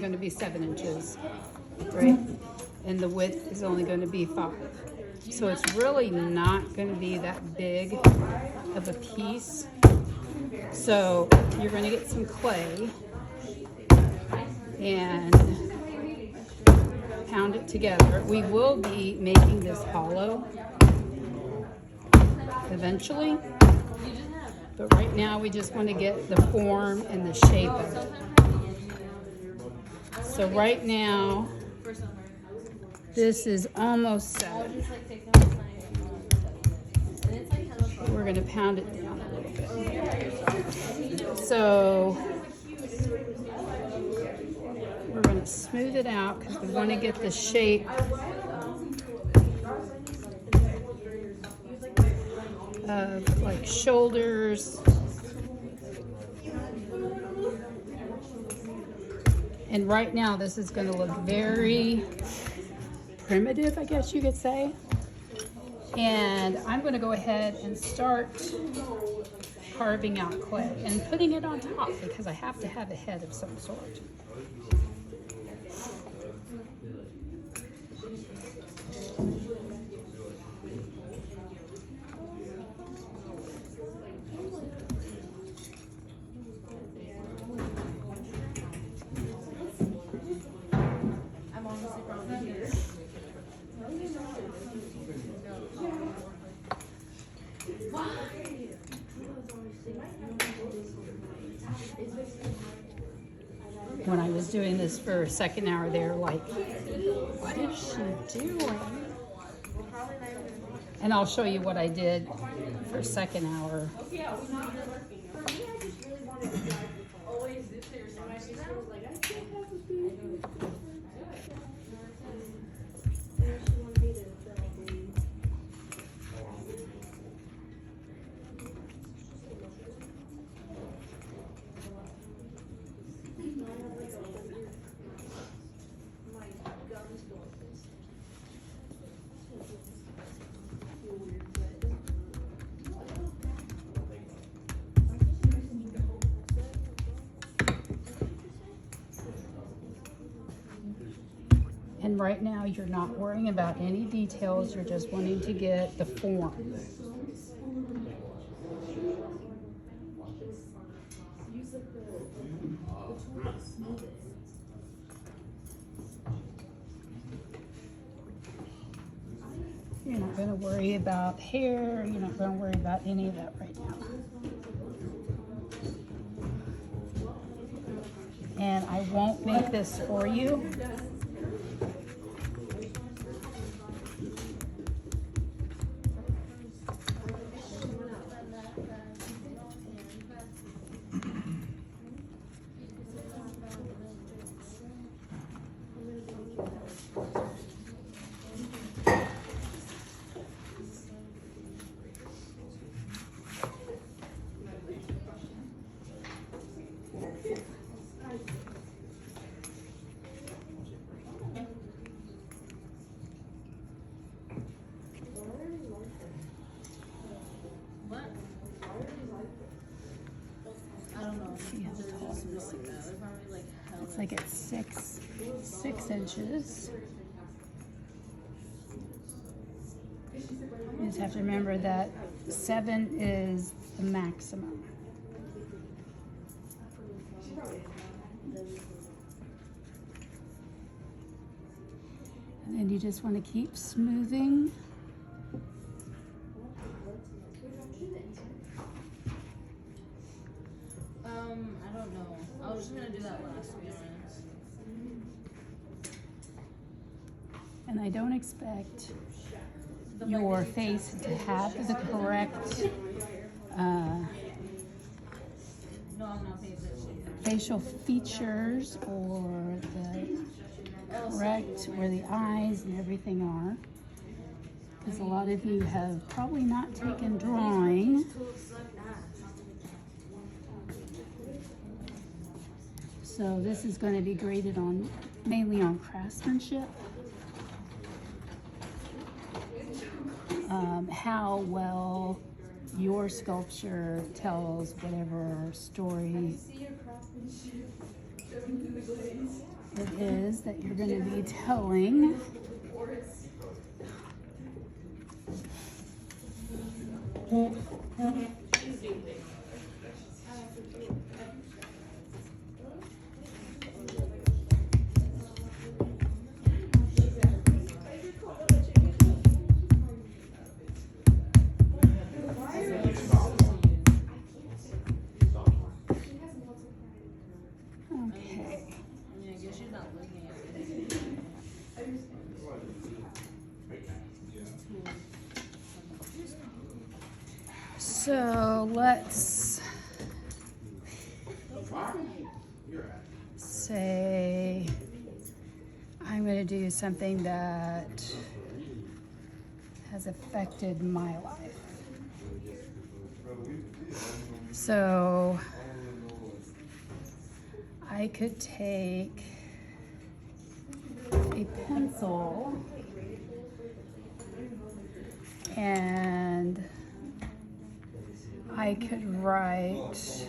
going to be 7 inches, right? And the width is only going to be 5. So it's really not going to be that big of a piece. So you're going to get some clay and pound it together. We will be making this hollow eventually, but right now we just want to get the form and the shape of it. So right now, this is almost 7. We're going to pound it down a little bit. So we're going to smooth it out because we want to get the shape of like shoulders. And right now this is going to look very primitive, I guess you could say. And I'm going to go ahead and start carving out clay and putting it on top because I have to have a head of some sort. When I was doing this for second hour, they were like, what is she doing? And I'll show you what I did for second hour. And right now you're not worrying about any details, you're just wanting to get the form. You're not going to worry about hair, you're not going to worry about any of that right now. And I won't make this for you. See how tall this is. It's like it's 6 inches. You just have to remember that 7 is the maximum. And then you just want to keep smoothing. I don't know. I was just gonna do that last, to be honest. And I don't expect your face to have the correct No, I'm not paying attention. facial features or the correct where the eyes and everything are. Because a lot of you have probably not taken drawing. So this is going to be graded on mainly on craftsmanship. How well your sculpture tells whatever story it is that you're going to be telling. Okay. Yeah, I guess she's not looking at it. So let's say I'm going to do something that has affected my life. So I could take a pencil and I could write,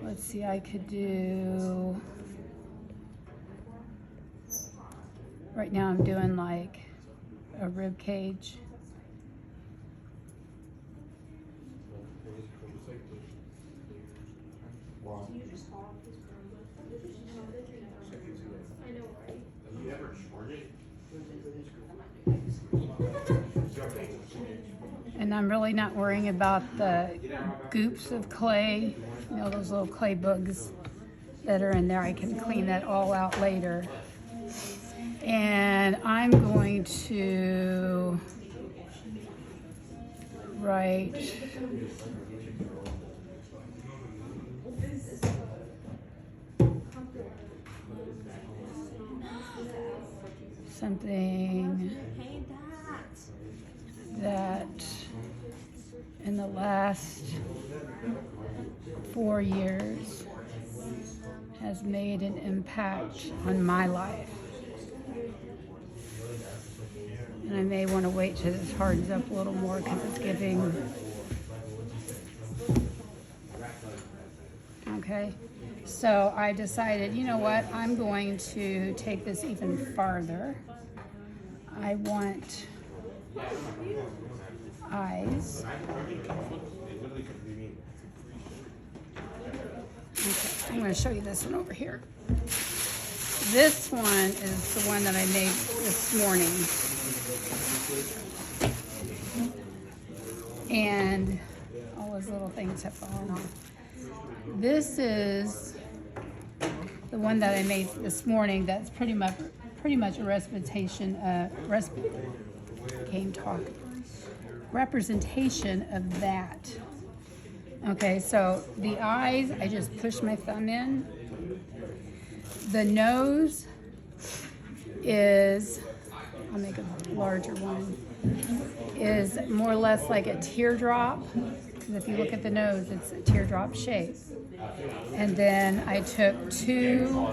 let's see, I could do, right now I'm doing like a rib cage. And I'm really not worrying about the goops of clay, you know, those little clay bugs that are in there. I can clean that all out later. And I'm going to write something that in the last 4 years has made an impact on my life. And I may want to wait till this hardens up a little more because it's giving. Okay, so I decided, you know what, I'm going to take this even farther. I want eyes. Okay, I'm going to show you this one over here. This one is the one that I made this morning. And all those little things have fallen off. This is the one that I made this morning that's pretty much a representation of that. Okay, so the eyes, I just push my thumb in. The nose is, I'll make a larger one, is more or less like a teardrop. Because if you look at the nose, it's a teardrop shape. And then I took 2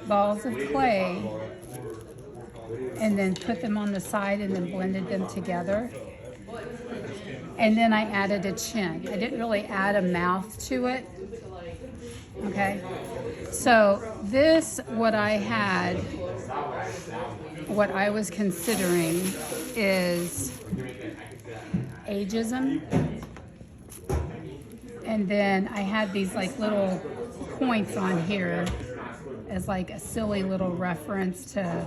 balls of clay and then put them on the side and then blended them together. And then I added a chin. I didn't really add a mouth to it. Okay. So this, what I was considering is ageism. And then I had these like little points on here as like a silly little reference to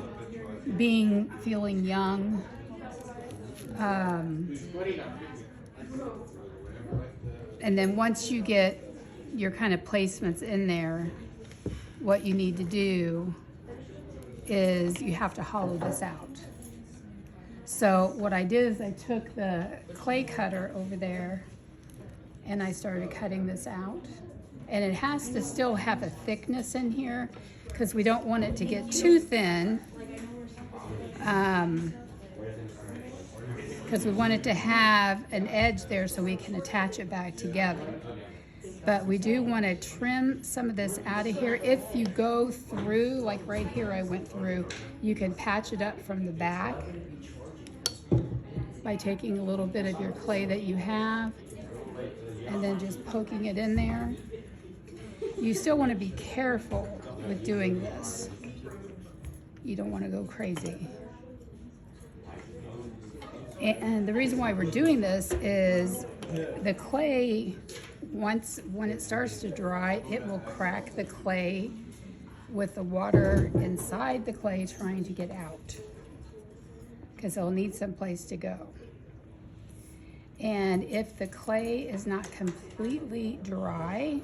feeling young. And then once you get your kind of placements in there, what you need to do is you have to hollow this out. So what I did is I took the clay cutter over there and I started cutting this out. And it has to still have a thickness in here because we don't want it to get too thin. Because we want it to have an edge there so we can attach it back together. But we do want to trim some of this out of here. If you go through, like right here I went through, you can patch it up from the back by taking a little bit of your clay that you have and then just poking it in there. You still want to be careful with doing this. You don't want to go crazy. And the reason why we're doing this is the clay, when it starts to dry, it will crack the clay with the water inside the clay trying to get out, because it'll need some place to go. And if the clay is not completely dry,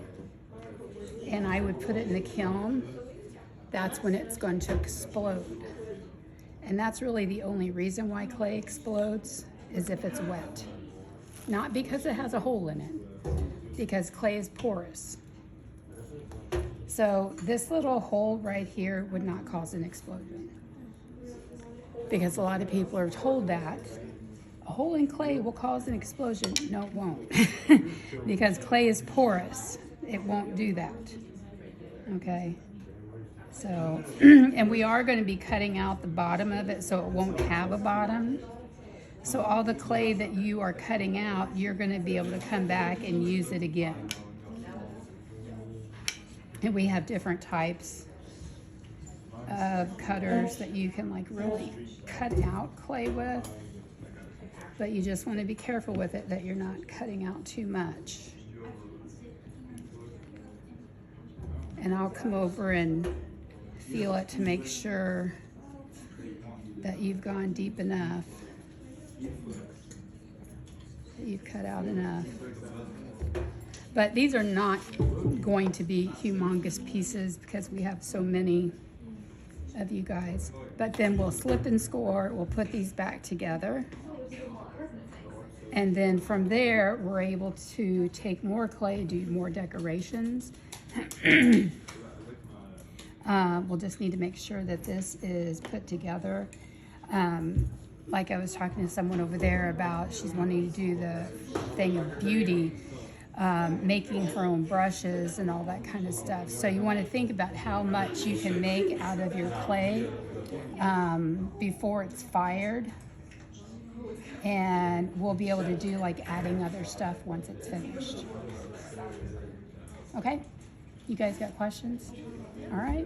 and I would put it in the kiln, that's when it's going to explode. And that's really the only reason why clay explodes, is if it's wet. Not because it has a hole in it, because clay is porous. So this little hole right here would not cause an explosion. Because a lot of people are told that a hole in clay will cause an explosion. No, it won't. Because clay is porous. It won't do that. Okay? So, and we are going to be cutting out the bottom of it so it won't have a bottom. So all the clay that you are cutting out, you're going to be able to come back and use it again. And we have different types of cutters that you can like really cut out clay with. But you just want to be careful with it that you're not cutting out too much. And I'll come over and feel it to make sure that you've gone deep enough, that you've cut out enough. But these are not going to be humongous pieces because we have so many of you guys. But then we'll slip and score, we'll put these back together. And then from there, we're able to take more clay, do more decorations. We'll just need to make sure that this is put together. Like I was talking to someone over there about, she's wanting to do the thing of beauty, making her own brushes and all that kind of stuff. So you want to think about how much you can make out of your clay before it's fired. And we'll be able to do like adding other stuff once it's finished. Okay? You guys got questions? All right.